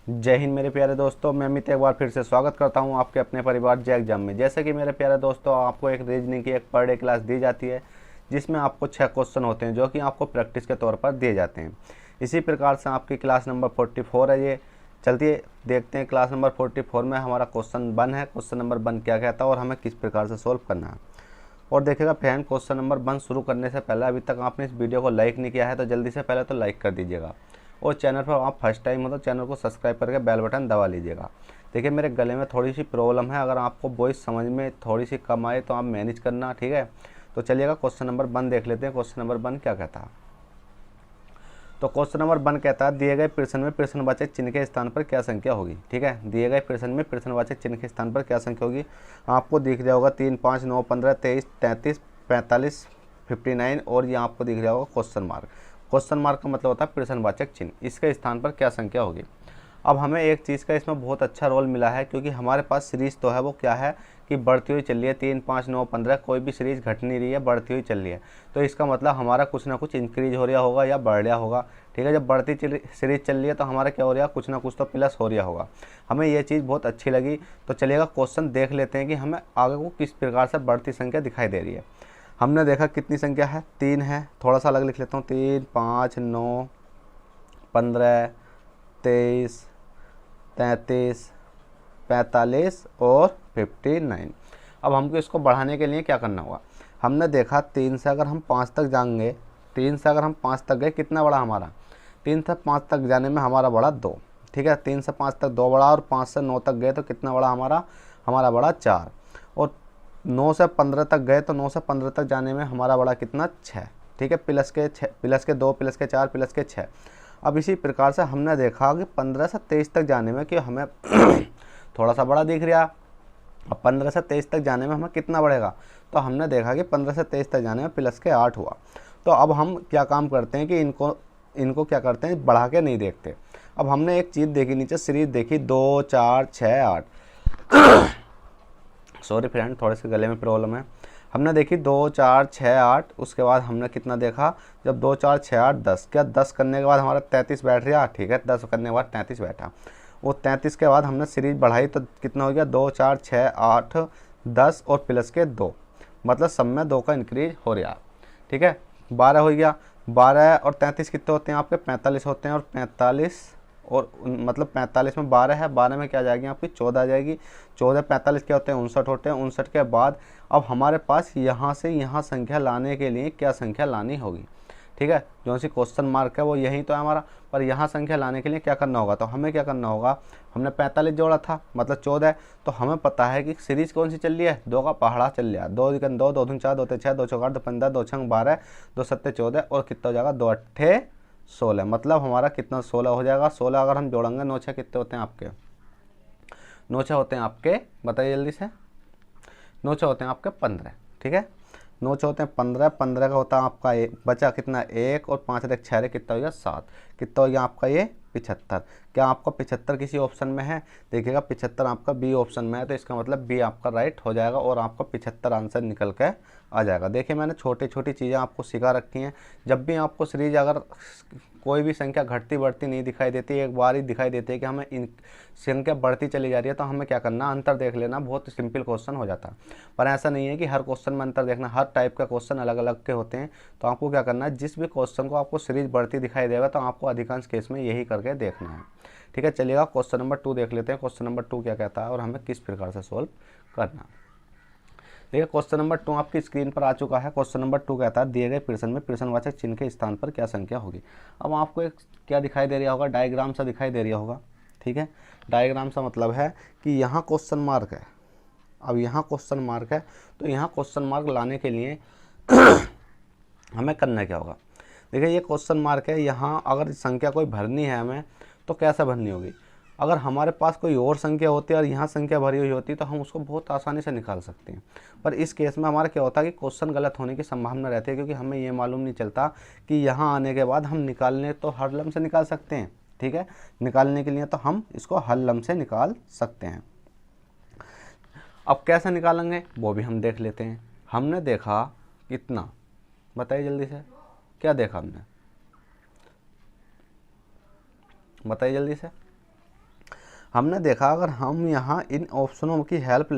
जय हिंद मेरे प्यारे दोस्तों, मैं अमित एक बार फिर से स्वागत करता हूं आपके अपने परिवार जय एग्जाम में। जैसे कि मेरे प्यारे दोस्तों, आपको एक रीजनिंग की एक पर डे क्लास दी जाती है जिसमें आपको 6 क्वेश्चन होते हैं जो कि आपको प्रैक्टिस के तौर पर दिए जाते हैं। इसी प्रकार से आपकी क्लास नंबर 44 है ये। चलती देखते हैं क्लास नंबर 44 में हमारा क्वेश्चन 1 है। क्वेश्चन नंबर 1 क्या कहता है और हमें किस प्रकार से सोल्व करना है। और देखिएगा फ्रेंड, क्वेश्चन नंबर 1 शुरू करने से पहले अभी तक आपने इस वीडियो को लाइक नहीं किया है तो जल्दी से पहले तो लाइक कर दीजिएगा। और चैनल पर आप फर्स्ट टाइम हो तो चैनल को सब्सक्राइब करके बेल बटन दबा लीजिएगा। देखिए मेरे गले में थोड़ी सी प्रॉब्लम है, अगर आपको वॉइस समझ में थोड़ी सी कम आए तो आप मैनेज करना, ठीक है। तो चलिएगा क्वेश्चन नंबर 1 देख लेते हैं। क्वेश्चन नंबर 1 क्या कहता है। तो क्वेश्चन नंबर 1 कहता है दिए गए प्रश्न में प्रश्नवाचक चिन्ह के स्थान पर क्या संख्या होगी। ठीक है, दिए गए प्रश्न में प्रश्नवाचक चिन्ह के स्थान पर क्या संख्या होगी। आपको दिख रहा होगा 3, 5, 9, 15, 23, 33, 45, 59 और ये आपको दिख रहा होगा क्वेश्चन मार्क। क्वेश्चन मार्क का मतलब होता है प्रश्नवाचक चिन्ह, इसके स्थान पर क्या संख्या होगी। अब हमें एक चीज़ का इसमें बहुत अच्छा रोल मिला है क्योंकि हमारे पास सीरीज़ तो है, वो क्या है कि बढ़ती हुई चल रही है। 3, 5, 9, 15 कोई भी सीरीज़ घट नहीं रही है, बढ़ती हुई चल रही है। तो इसका मतलब हमारा कुछ ना कुछ इंक्रीज हो रहा होगा या बढ़ रहा होगा। ठीक है, जब बढ़ती सीरीज चल रही है तो हमारा क्या हो रहा है, कुछ ना कुछ तो प्लस हो रहा होगा। हमें ये चीज़ बहुत अच्छी लगी। तो चलिएगा क्वेश्चन देख लेते हैं कि हमें आगे को किस प्रकार से बढ़ती संख्या दिखाई दे रही है। हमने देखा कितनी संख्या है, 3 है। थोड़ा सा अलग लिख लेता हूँ, 3, 5, 9, 15, 23, 33, 45 और 59। अब हमको इसको बढ़ाने के लिए क्या करना होगा। हमने देखा 3 से अगर हम 5 तक जाएंगे, 3 से अगर हम 5 तक गए कितना बड़ा हमारा, 3 से 5 तक जाने में हमारा बड़ा 2। ठीक है, 3 से 5 तक 2 बड़ा, और 5 से 9 तक गए तो कितना बड़ा हमारा बड़ा 4। और 9 से 15 तक गए तो 9 से 15 तक जाने में हमारा बड़ा कितना 6। ठीक है, प्लस के 2 प्लस के 4 प्लस के 6। अब इसी प्रकार से हमने देखा कि 15 से 23 तक जाने में कि हमें थोड़ा सा बड़ा दिख रहा। अब 15 से 23 तक जाने में हमें कितना बढ़ेगा, तो हमने देखा कि 15 से 23 तक जाने में प्लस के 8 हुआ। तो अब हम क्या काम करते हैं कि इनको क्या करते हैं, बढ़ा के नहीं देखते। अब हमने एक चीज़ देखी, नीचे सीरीज देखी 2, 4, 6, 8। सॉरी फ्रेंड, थोड़े से गले में प्रॉब्लम है। हमने देखी 2, 4, 6, 8। उसके बाद हमने कितना देखा, जब 2, 4, 6, 8, 10, क्या 10 करने के बाद हमारा 33 बैठ रहा। ठीक है, 10 करने के बाद 33 बैठा। वो 33 के बाद हमने सीरीज बढ़ाई तो कितना हो गया, 2, 4, 6, 8, 10 और प्लस के 2, मतलब सब में 2 का इंक्रीज हो रहा। ठीक है, 12 हो गया। 12 और 33 कितने होते हैं आपके, 45 होते हैं। और 45 और मतलब 45 में 12 है, 12 में क्या आ जाएगी आपकी 14 आ जाएगी। 14, 45 क्या होते हैं 59 होते हैं। 59 के बाद अब हमारे पास यहाँ से यहाँ संख्या लाने के लिए क्या संख्या लानी होगी। ठीक है, जो सी क्वेश्चन मार्क है वो यही तो है हमारा, पर यहाँ संख्या लाने के लिए क्या करना होगा। तो हमें क्या करना होगा, हमने 45 जोड़ा था मतलब 14। तो हमें पता है कि सीरीज कौन सी चल रही है, 2 का पहाड़ा चल रहा है। 2 2 2 2 4 2 6 2 4 2 15 2 6 12 2 7 14 और कितना हो जाएगा 2 8 16। मतलब हमारा कितना 16 हो जाएगा। 16 अगर हम जोड़ेंगे 9 6 कितने होते हैं आपके, 9 6 होते हैं आपके, बताइए जल्दी से। 9 6 होते हैं आपके 15। ठीक है, 9 6 होते हैं 15। 15 का होता है आपका बचा कितना 1 और 5 रेख 6 कितना हो गया 7। कितना हो गया आपका ये 75। क्या आपका 75 किसी ऑप्शन में है, देखिएगा 75 आपका बी ऑप्शन में है, तो इसका मतलब बी आपका राइट हो जाएगा और आपका 75 आंसर निकल के आ जाएगा। देखिए मैंने छोटी छोटी चीज़ें आपको सिखा रखी हैं। जब भी आपको सीरीज अगर कोई भी संख्या घटती बढ़ती नहीं दिखाई देती, एक बार ही दिखाई देती है कि हमें इन संख्या बढ़ती चली जा रही है, तो हमें क्या करना, अंतर देख लेना। बहुत सिंपल क्वेश्चन हो जाता है। पर ऐसा नहीं है कि हर क्वेश्चन में अंतर देखना, हर टाइप का क्वेश्चन अलग अलग के होते हैं। तो आपको क्या करना है, जिस भी क्वेश्चन को आपको सीरीज बढ़ती दिखाई देगा तो आपको अधिकांश केस में यही करके देखना है। ठीक है, चलिएगा क्वेश्चन नंबर 2 देख लेते हैं। क्वेश्चन नंबर 2 क्या कहता है और हमें किस प्रकार से सोल्व करना। देखिए क्वेश्चन नंबर 2 आपकी स्क्रीन पर आ चुका है। क्वेश्चन नंबर 2 कहता है दिए गए प्रश्न में प्रश्नवाचक चिन्ह के स्थान पर क्या संख्या होगी। अब आपको एक क्या दिखाई दे रहा होगा, डायग्राम सा दिखाई दे रहा होगा। ठीक है, डायग्राम सा मतलब है कि यहाँ क्वेश्चन मार्क है। अब यहाँ क्वेश्चन मार्क है, तो यहाँ क्वेश्चन मार्क लाने के लिए हमें करना क्या होगा। देखिए ये क्वेश्चन मार्क है, यहाँ अगर संख्या कोई भरनी है हमें तो कैसे भरनी होगी। अगर हमारे पास कोई और संख्या होती है और यहाँ संख्या भरी हुई होती तो हम उसको बहुत आसानी से निकाल सकते हैं। पर इस केस में हमारा क्या होता है कि क्वेश्चन गलत होने की संभावना रहती है, क्योंकि हमें ये मालूम नहीं चलता कि यहाँ आने के बाद हम निकालने तो हर लम से निकाल सकते हैं। ठीक है, निकालने के लिए तो हम इसको हर लम से निकाल सकते हैं। अब कैसे निकालेंगे वो भी हम देख लेते हैं। हमने देखा कितना, बताइए जल्दी से, क्या देखा हमने, बताइए जल्दी से। हमने देखा अगर हम यहाँ इन ऑप्शनों की हेल्प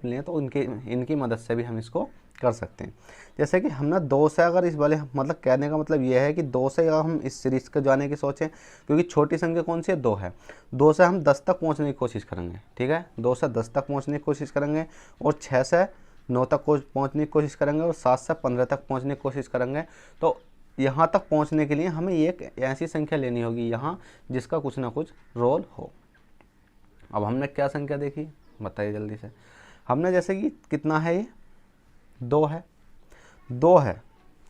लें तो इनकी मदद से भी हम इसको कर सकते हैं। जैसे कि हमने 2 से अगर इस वाले, मतलब कहने का मतलब यह है कि 2 से अगर हम इस सीरीज़ को जाने की सोचें, क्योंकि छोटी संख्या कौन सी है, 2 है। 2 से हम 10 तक पहुंचने की कोशिश करेंगे, ठीक है, 2 से 10 तक पहुंचने की कोशिश करेंगे, और 6 से 9 तक पहुंचने की कोशिश करेंगे, और 7 से 15 तक पहुंचने की कोशिश करेंगे। तो यहाँ तक पहुँचने के लिए हमें एक ऐसी संख्या लेनी होगी यहाँ जिसका कुछ ना कुछ रोल हो। अब हमने क्या संख्या देखी, बताइए जल्दी से। हमने जैसे कि कितना है, ये 2 है,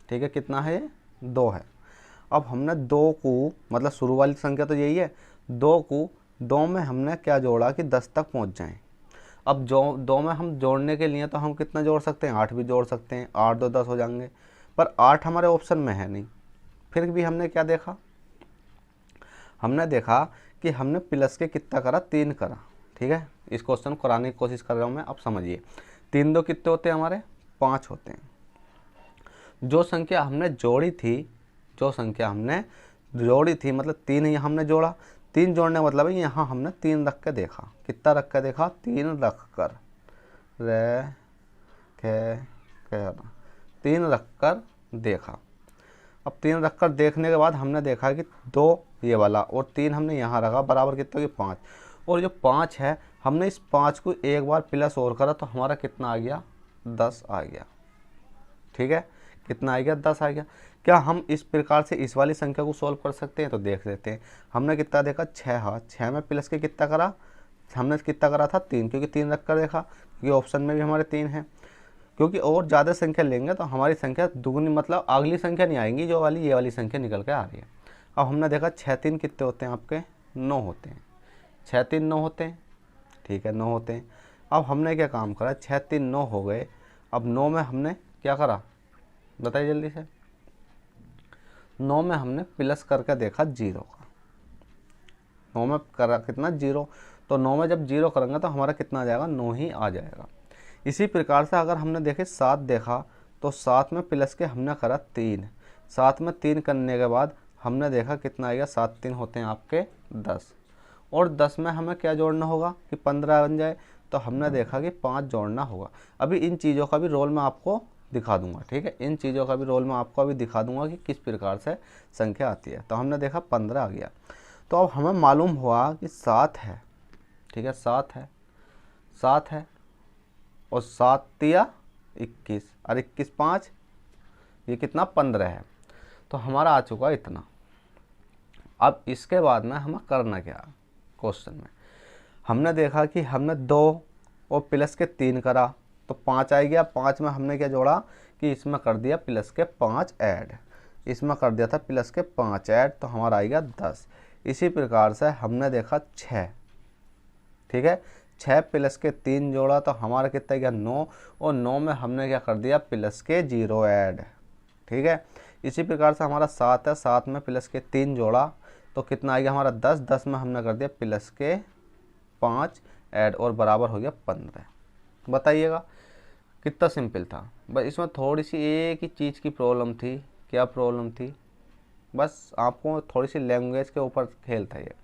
ठीक है, कितना है ये, 2 है। अब हमने 2 को, मतलब शुरू वाली संख्या तो यही है, 2 में हमने क्या जोड़ा कि 10 तक पहुंच जाएं। अब 2 में हम जोड़ने के लिए तो हम कितना जोड़ सकते हैं, 8 भी जोड़ सकते हैं, 8 2 10 हो जाएंगे, पर 8 हमारे ऑप्शन में है नहीं। फिर भी हमने क्या देखा, हमने देखा कि हमने प्लस के कितना करा, 3 करा, ठीक है। इस क्वेश्चन को कराने की कोशिश कर रहा हूँ मैं, अब समझिए। 3 2 कितने होते हैं हमारे, 5 होते हैं। जो संख्या हमने जोड़ी थी, मतलब 3 ही हमने जोड़ा। 3 जोड़ने का मतलब है यहाँ हमने 3 रख के देखा, कितना रख के देखा, 3 रख कर, 3 रख कर देखा। अब 3 रख कर देखने के बाद हमने देखा कि 2 ये वाला और 3 हमने यहाँ रखा, बराबर कितना, 5। और जो 5 है, हमने इस 5 को एक बार प्लस और करा तो हमारा कितना आ गया, 10 आ गया, ठीक है। कितना आ गया, 10 आ गया। क्या हम इस प्रकार से इस वाली संख्या को सॉल्व कर सकते हैं, तो देख लेते हैं। हमने कितना देखा, 6। हाँ, 6 में प्लस के कितना करा, हमने कितना करा था, 3, क्योंकि 3 रख कर देखा, क्योंकि ऑप्शन में भी हमारे 3 है। क्योंकि और ज़्यादा संख्या लेंगे तो हमारी संख्या दुगनी, मतलब अगली संख्या नहीं आएंगी, जो वाली ये वाली संख्या निकल के आ रही है। अब हमने देखा 6 3 कितने होते हैं आपके, 9 होते हैं। 6 3 9 होते हैं, ठीक है, 9 होते हैं। अब हमने क्या काम करा, 6 3 9 हो गए। अब 9 में हमने क्या करा, बताइए जल्दी से। 9 में हमने प्लस करके देखा 0 का, 9 में करा कितना, 0। तो 9 में जब 0 करेंगे तो हमारा कितना आ जाएगा, 9 ही आ जाएगा। इसी प्रकार से अगर हमने देखे 7 देखा, तो 7 में प्लस के हमने करा 3। 7 में 3 करने के बाद हमने देखा कितना आएगा, 7 3 होते हैं आपके 10। और 10 में हमें क्या जोड़ना होगा कि 15 बन जाए, तो हमने देखा कि 5 जोड़ना होगा। अभी इन चीज़ों का भी रोल मैं आपको दिखा दूंगा, ठीक है, इन चीज़ों का भी रोल मैं आपको अभी दिखा दूंगा कि किस प्रकार से संख्या आती है। तो हमने देखा 15 आ गया। तो अब हमें मालूम हुआ कि 7 है, ठीक है, 7 है, और 7 तिया 21, और 21 5, ये कितना, 15 है। तो हमारा आ चुका इतना। अब इसके बाद में हमें करना क्या, क्वेश्चन में हमने देखा कि हमने 2 और प्लस के 3 करा तो 5 आ गया। 5 में हमने क्या जोड़ा कि इसमें कर दिया प्लस के 5 ऐड, इसमें कर दिया था प्लस के 5 ऐड, तो हमारा आएगा 10। इसी प्रकार से हमने देखा 6, ठीक है, 6 प्लस के 3 जोड़ा तो हमारा कितना गया, 9। और 9 में हमने क्या कर दिया, प्लस के 0 ऐड, ठीक है। इसी प्रकार से हमारा 7 है, 7 में प्लस के 3 जोड़ा तो कितना आ गया हमारा 10। 10 में हमने कर दिया प्लस के 5 ऐड, और बराबर हो गया 15। बताइएगा कितना सिंपल था। बस इसमें थोड़ी सी एक ही चीज़ की प्रॉब्लम थी। क्या प्रॉब्लम थी, बस आपको थोड़ी सी लैंग्वेज के ऊपर खेल था ये।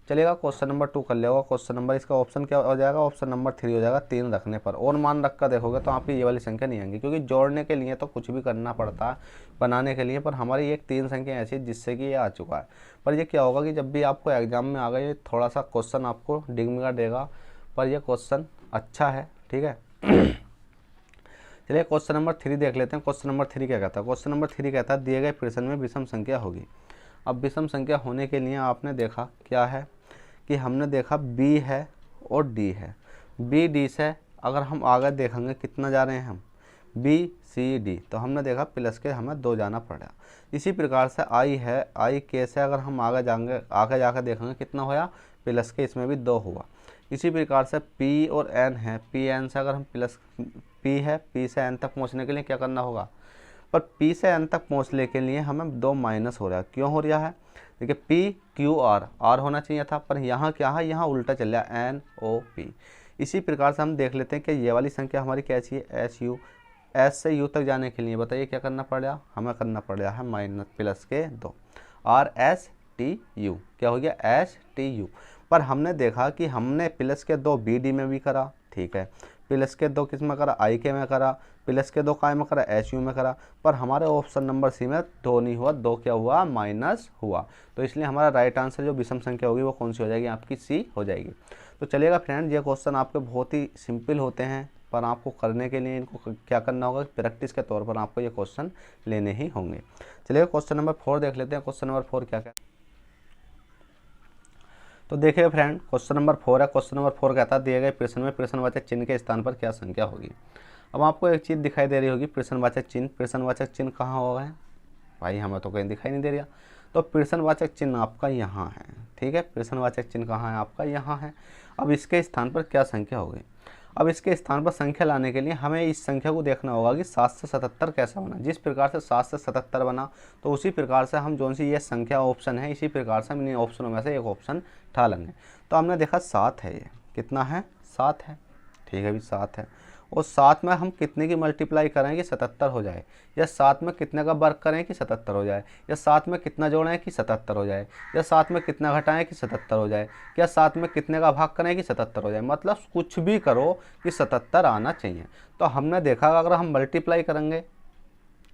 चलिएगा क्वेश्चन नंबर 2 कर लेगा। क्वेश्चन नंबर, इसका ऑप्शन क्या हो जाएगा, ऑप्शन नंबर 3 हो जाएगा। 3 रखने पर और मान रख कर देखोगे तो आपकी ये वाली संख्या नहीं आएंगी, क्योंकि जोड़ने के लिए तो कुछ भी करना पड़ता है बनाने के लिए, पर हमारी एक 3 संख्या ऐसी जिससे कि ये आ चुका है। पर ये क्या होगा कि जब भी आपको एग्जाम में आ गए ये थोड़ा सा क्वेश्चन आपको डिगमिगा देगा, पर यह क्वेश्चन अच्छा है, ठीक है। चलिए क्वेश्चन नंबर 3 देख लेते हैं। क्वेश्चन नंबर 3 क्या कहता है, क्वेश्चन नंबर 3 कहता है दिए गए प्रश्न में विषम संख्या होगी। अब विषम संख्या होने के लिए आपने देखा क्या है कि हमने देखा B है और D है। B D से अगर हम आगे देखेंगे कितना जा रहे हैं हम, B C D, तो हमने देखा प्लस के हमें 2 जाना पड़ा। इसी प्रकार से I है, I K से अगर हम आगे जाकर देखेंगे कितना होया, प्लस के इसमें भी 2 हुआ। इसी प्रकार से P और N है, P N से अगर हम प्लस P है, P से N तक पहुँचने के लिए क्या करना होगा, पर P से N तक पहुँचने के लिए हमें 2 माइनस हो रहा है। क्यों हो रहा है, देखिए P Q R होना चाहिए था, पर यहाँ क्या है, यहाँ उल्टा चल रहा है N O P। इसी प्रकार से हम देख लेते हैं कि ये वाली संख्या हमारी क्या चाहिए, S U। S से U तक जाने के लिए बताइए क्या करना पड़ रहा, हमें करना पड़ रहा है माइनस प्लस के 2, R S STU, क्या हो गया STU। पर हमने देखा कि हमने प्लस के 2 BD में भी करा, ठीक है, प्लस के 2 किस में करा IK में करा, प्लस के 2 काय में करा SU में करा, पर हमारे ऑप्शन नंबर सी में 2 नहीं हुआ, 2 क्या हुआ माइनस हुआ। तो इसलिए हमारा राइट आंसर जो विषम संख्या होगी वो कौन सी हो जाएगी आपकी सी हो जाएगी। तो चलिएगा फ्रेंड, ये क्वेश्चन आपके बहुत ही सिंपल होते हैं, पर आपको करने के लिए इनको क्या करना होगा, प्रैक्टिस के तौर पर आपको ये क्वेश्चन लेने ही होंगे। चलिए क्वेश्चन नंबर 4 देख लेते हैं। क्वेश्चन नंबर 4 क्या कहता है, तो देखिए फ्रेंड क्वेश्चन नंबर 4 है। क्वेश्चन नंबर 4 कहता है दिए गए प्रश्न में प्रश्नवाचक चिन्ह के स्थान पर क्या संख्या होगी। अब आपको एक चीज़ दिखाई दे रही होगी, प्रश्नवाचक चिन्ह। प्रश्नवाचक चिन्ह कहाँ होगा है भाई, हमें तो कहीं दिखाई नहीं दे रहा। तो प्रश्नवाचक चिन्ह आपका यहाँ है, ठीक है, प्रश्नवाचक चिन्ह कहाँ है आपका यहाँ है। अब इसके स्थान पर क्या संख्या होगी। अब इसके स्थान पर संख्या लाने के लिए हमें इस संख्या को देखना होगा कि 7 से 77 कैसा बना। जिस प्रकार से 7 से 77 बना, तो उसी प्रकार से हम जो सी ये संख्या ऑप्शन है, इसी प्रकार से हम इन ऑप्शनों में से एक ऑप्शन उठा लेंगे। तो हमने देखा 7 है, ये कितना है 7 है, ठीक है भी 7 है। और 7 में हम कितने की मल्टीप्लाई करें कि 77 हो जाए, या 7 में कितने का वर्ग करें कि 77 हो जाए, या 7 में कितना जोड़ें कि 77 हो जाए, या 7 में कितना घटाएं कि 77 हो जाए, या 7 में कितने का भाग करें कि 77 हो जाए। मतलब कुछ भी करो कि 77 आना चाहिए। तो हमने देखा अगर हम मल्टीप्लाई करेंगे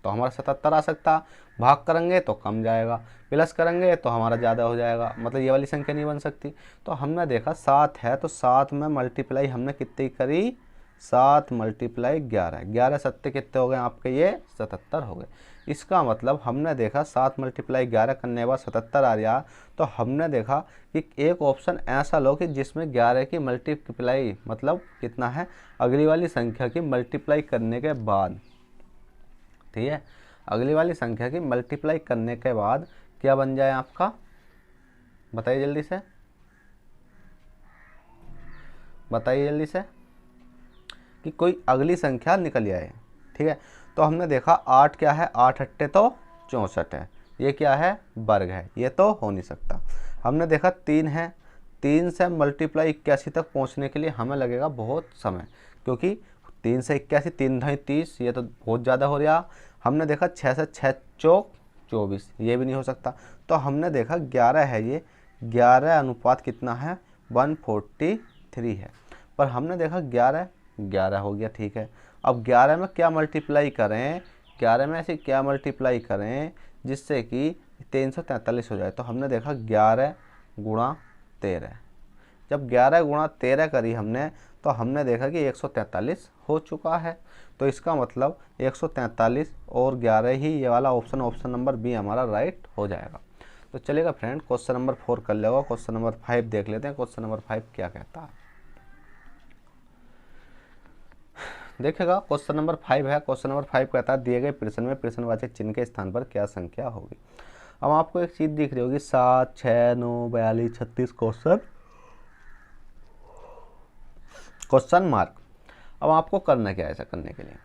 तो हमारा 77 आ सकता, भाग करेंगे तो कम जाएगा, प्लस करेंगे तो हमारा ज़्यादा हो जाएगा, मतलब ये वाली संख्या नहीं बन सकती। तो हमने देखा 7 है, तो 7 में मल्टीप्लाई हमने कितनी करी, 7 मल्टीप्लाई 11, 11 सत्ते कितने हो गए आपके, ये 77 हो गए। इसका मतलब हमने देखा 7 मल्टीप्लाई 11 करने के बाद 77 आ रहा। तो हमने देखा कि एक ऑप्शन ऐसा लो कि जिसमें 11 की मल्टीप्लाई मतलब कितना है, अगली वाली संख्या की मल्टीप्लाई करने के बाद, ठीक है, अगली वाली संख्या की मल्टीप्लाई करने के बाद क्या बन जाए आपका, बताइए जल्दी से, बताइए जल्दी से, कि कोई अगली संख्या निकल जाए, ठीक है। तो हमने देखा 8 क्या है, 8 अट्टे तो 64 है, ये क्या है वर्ग है, ये तो हो नहीं सकता। हमने देखा 3 है, 3 से मल्टीप्लाई 81 तक पहुंचने के लिए हमें लगेगा बहुत समय, क्योंकि 3 से 81, 3 ढाई 30, ये तो बहुत ज़्यादा हो रहा। हमने देखा 6 से 6 चौक 24, ये भी नहीं हो सकता। तो हमने देखा 11 है, ये 11 अनुपात कितना है 143 है, पर हमने देखा 11 हो गया, ठीक है। अब 11 में क्या मल्टीप्लाई करें, 11 में ऐसे क्या मल्टीप्लाई करें जिससे कि 343 हो जाए। तो हमने देखा 11 गुणा 13, जब 11 गुणा 13 करी हमने, तो हमने देखा कि 143 हो चुका है। तो इसका मतलब 143 और 11 ही ये वाला ऑप्शन, ऑप्शन नंबर बी हमारा राइट हो जाएगा। तो चलेगा फ्रेंड, क्वेश्चन नंबर 4 कर लेगा। क्वेश्चन नंबर 5 देख लेते हैं। क्वेश्चन नंबर 5 क्या कहता है, देखिएगा क्वेश्चन नंबर 5 है। क्वेश्चन नंबर 5 कहता है दिए गए प्रश्न में प्रश्नवाचक चिन्ह के स्थान पर क्या संख्या होगी। अब आपको एक चीज़ दिख रही होगी 7, 6, 9, 42, 36 क्वेश्चन मार्क। अब आपको करना क्या है ऐसा करने के लिए,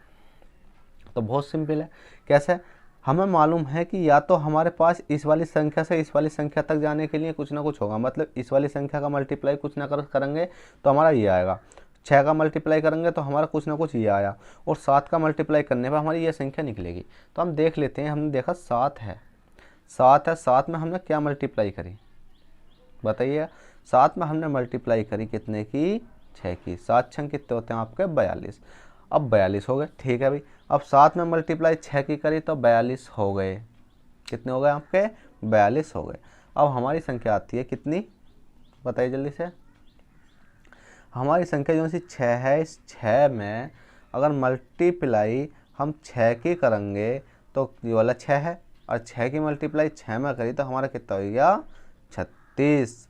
तो बहुत सिंपल है। कैसे, हमें मालूम है कि या तो हमारे पास इस वाली संख्या से इस वाली संख्या तक जाने के लिए कुछ ना कुछ होगा, मतलब इस वाली संख्या का मल्टीप्लाई कुछ ना करेंगे तो हमारा ये आएगा, 6 का मल्टीप्लाई करेंगे तो हमारा कुछ ना कुछ ये आया, और 7 का मल्टीप्लाई करने पर हमारी ये संख्या निकलेगी। तो हम देख लेते हैं, हमने देखा 7 है, 7 में हमने क्या मल्टीप्लाई करी, बताइए। 7 में हमने मल्टीप्लाई करी कितने की, 6 की। 7 छंग कितने होते हैं आपके 42। अब 42 हो गए, ठीक है भाई। अब 7 में मल्टीप्लाई 6 की करी तो 42 हो गए, कितने हो गए आपके 42 हो गए। अब हमारी संख्या आती है कितनी, बताइए जल्दी से। हमारी संख्या जो सी 6 है, इस 6 में अगर मल्टीप्लाई हम 6 की करेंगे तो ये वाला 6 है, और 6 की मल्टीप्लाई 6 में करी तो हमारा कितना हो गया 36।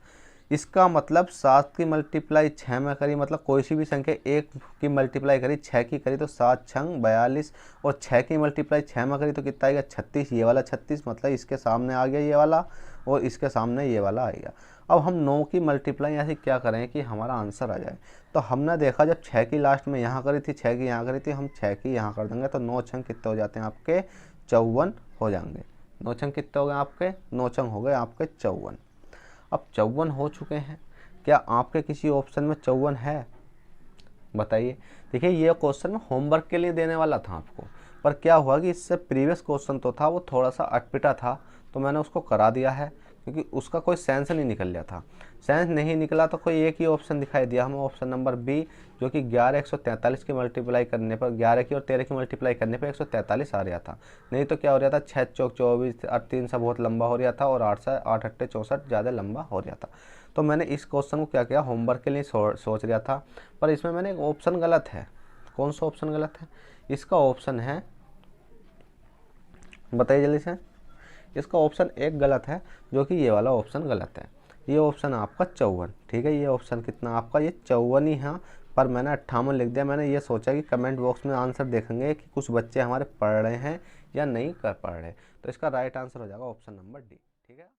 इसका मतलब 7 की मल्टीप्लाई 6 में करी, मतलब कोई सी भी संख्या 1 की मल्टीप्लाई करी 6 की करी तो 7 छंग 42, और 6 की मल्टीप्लाई 6 में करी तो कितना आएगा 36। ये वाला 36, मतलब इसके सामने आ गया ये वाला, और इसके सामने ये वाला आएगा। अब हम 9 की मल्टीप्लाई ऐसे क्या करें कि हमारा आंसर आ जाए। तो हमने देखा जब 6 की लास्ट में यहाँ करी थी, 6 की यहाँ करी थी, हम 6 की यहाँ कर देंगे तो 9 छंग कितने हो जाते हैं आपके 54 हो जाएंगे। 9 छंग कितने हो गए आपके, 9 छंग हो गए आपके 54। अब 54 हो चुके हैं, क्या आपके किसी ऑप्शन में 54 है, बताइए। देखिए ये क्वेश्चन में होमवर्क के लिए देने वाला था आपको, पर क्या हुआ कि इससे प्रीवियस क्वेश्चन तो था वो थोड़ा सा अटपिटा था, तो मैंने उसको करा दिया है, क्योंकि उसका कोई सेंस नहीं निकल रहा था। सेंस नहीं निकला तो कोई एक ही ऑप्शन दिखाई दिया हमें, ऑप्शन नंबर बी, जो कि 11 143 की मल्टीप्लाई करने पर, 11 की और 13 की मल्टीप्लाई करने पर 143 आ रहा था। नहीं तो क्या हो रहा था, 6 चौक 24 और 3 सा बहुत लंबा हो रहा था, और 8 से 8 अट्ठे 64 ज़्यादा लंबा हो रहा था। तो मैंने इस क्वेश्चन को क्या किया, होमवर्क के लिए सोच रहा था, पर इसमें मैंने एक ऑप्शन गलत है। कौन सा ऑप्शन गलत है? इसका ऑप्शन है, बताइए जल्दी से। इसका ऑप्शन एक गलत है, जो कि ये वाला ऑप्शन गलत है। ये ऑप्शन है आपका 54, ठीक है। ये ऑप्शन कितना आपका, ये 54 ही है, पर मैंने 58 लिख दिया। मैंने ये सोचा कि कमेंट बॉक्स में आंसर देखेंगे कि कुछ बच्चे हमारे पढ़ रहे हैं या नहीं कर पढ़ रहे, तो इसका राइट आंसर हो जाएगा ऑप्शन नंबर डी, ठीक है।